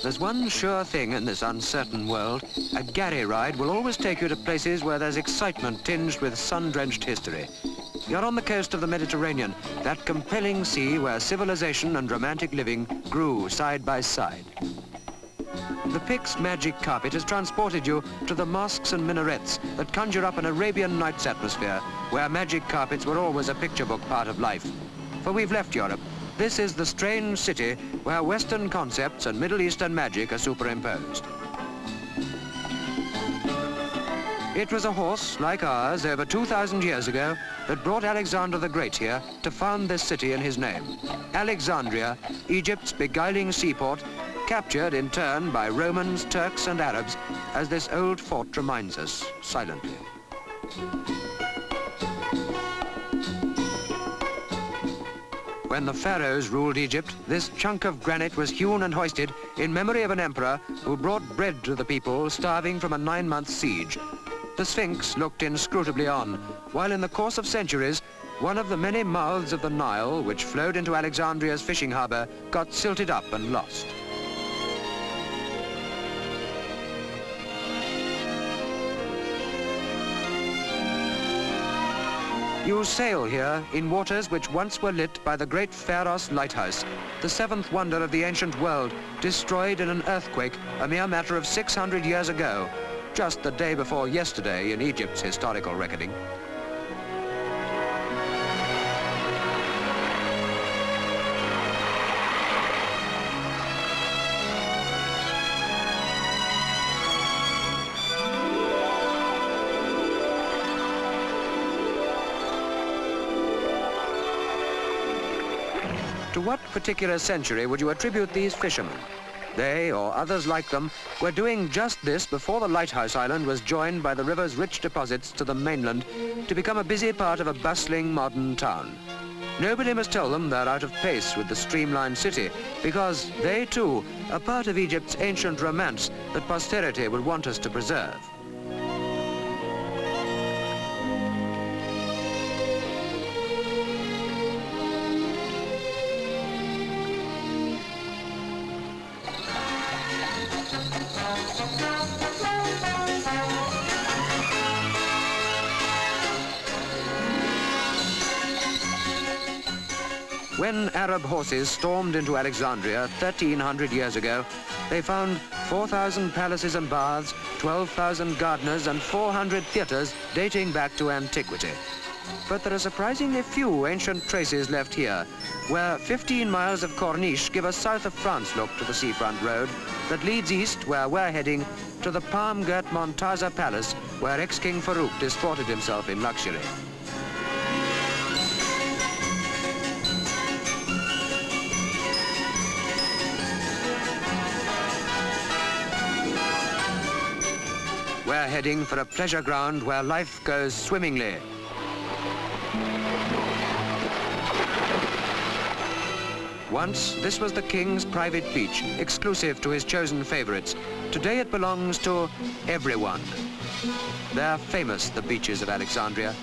There's one sure thing in this uncertain world. A gharry ride will always take you to places where there's excitement tinged with sun-drenched history. You're on the coast of the Mediterranean, that compelling sea where civilization and romantic living grew side by side. The Pict's magic carpet has transported you to the mosques and minarets that conjure up an Arabian Nights atmosphere, where magic carpets were always a picture book part of life. For we've left Europe. This is the strange city where Western concepts and Middle Eastern magic are superimposed. It was a horse like ours over 2,000 years ago that brought Alexander the Great here to found this city in his name. Alexandria, Egypt's beguiling seaport, captured in turn by Romans, Turks and Arabs, as this old fort reminds us, silently. When the pharaohs ruled Egypt, this chunk of granite was hewn and hoisted in memory of an emperor who brought bread to the people starving from a 9-month siege. The Sphinx looked inscrutably on, while in the course of centuries, one of the many mouths of the Nile, which flowed into Alexandria's fishing harbour, got silted up and lost. You sail here in waters which once were lit by the great Pharos lighthouse, the seventh wonder of the ancient world, destroyed in an earthquake a mere matter of 600 years ago, just the day before yesterday in Egypt's historical reckoning. To what particular century would you attribute these fishermen? They, or others like them, were doing just this before the lighthouse island was joined by the river's rich deposits to the mainland to become a busy part of a bustling modern town. Nobody must tell them they're out of pace with the streamlined city, because they too are part of Egypt's ancient romance that posterity will want us to preserve. When Arab horses stormed into Alexandria 1,300 years ago, they found 4,000 palaces and baths, 12,000 gardeners and 400 theatres dating back to antiquity. But there are surprisingly few ancient traces left here, where 15 miles of corniche give a south of France look to the seafront road that leads east, where we're heading, to the palm-girt Montaza Palace, where ex-King Farouk disported himself in luxury. We're heading for a pleasure ground where life goes swimmingly. Once, this was the king's private beach, exclusive to his chosen favorites. Today it belongs to everyone. They're famous, the beaches of Alexandria.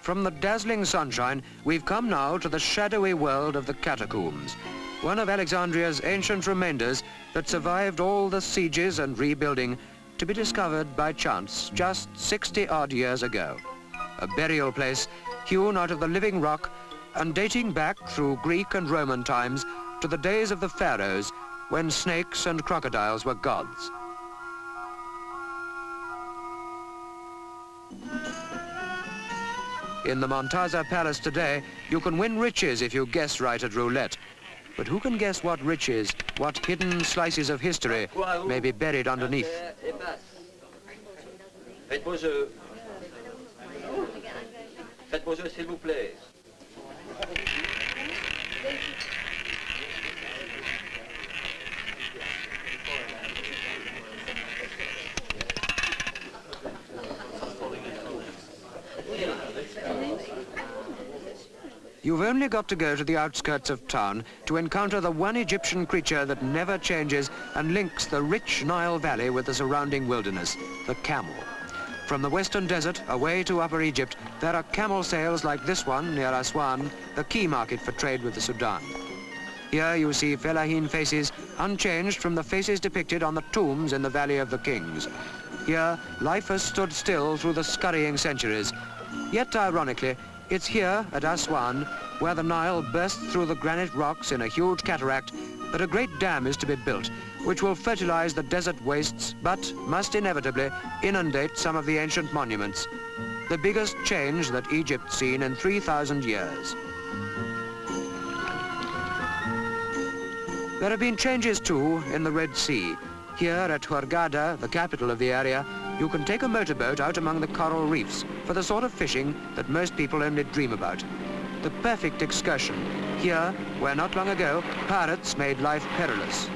From the dazzling sunshine, we've come now to the shadowy world of the catacombs, one of Alexandria's ancient remainders that survived all the sieges and rebuilding, to be discovered by chance just 60-odd years ago. A burial place hewn out of the living rock and dating back through Greek and Roman times to the days of the pharaohs, when snakes and crocodiles were gods. In the Montaza Palace today, you can win riches if you guess right at roulette. But who can guess what riches, what hidden slices of history may be buried underneath? Faites vos jeux. Faites vos jeux, s'il vous plaît. You've only got to go to the outskirts of town to encounter the one Egyptian creature that never changes and links the rich Nile Valley with the surrounding wilderness, the camel. From the western desert away to Upper Egypt, there are camel sales like this one near Aswan, the key market for trade with the Sudan. Here you see fellahin faces unchanged from the faces depicted on the tombs in the Valley of the Kings. Here, life has stood still through the scurrying centuries. Yet, ironically, it's here at Aswan, where the Nile bursts through the granite rocks in a huge cataract, that a great dam is to be built, which will fertilize the desert wastes, but must inevitably inundate some of the ancient monuments. The biggest change that Egypt's seen in 3,000 years. There have been changes too in the Red Sea. Here at Hurghada, the capital of the area, you can take a motorboat out among the coral reefs for the sort of fishing that most people only dream about. The perfect excursion, here where not long ago pirates made life perilous.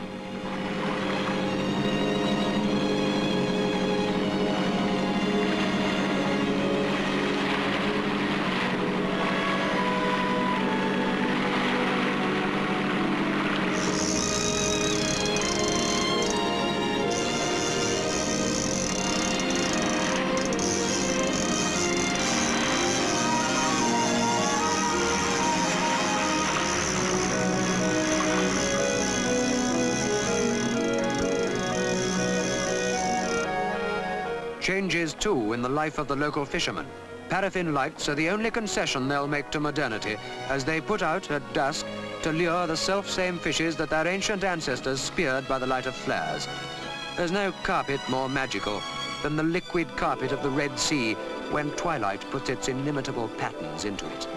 Changes too in the life of the local fishermen. Paraffin lights are the only concession they'll make to modernity as they put out at dusk to lure the self-same fishes that their ancient ancestors speared by the light of flares. There's no carpet more magical than the liquid carpet of the Red Sea when twilight puts its inimitable patterns into it.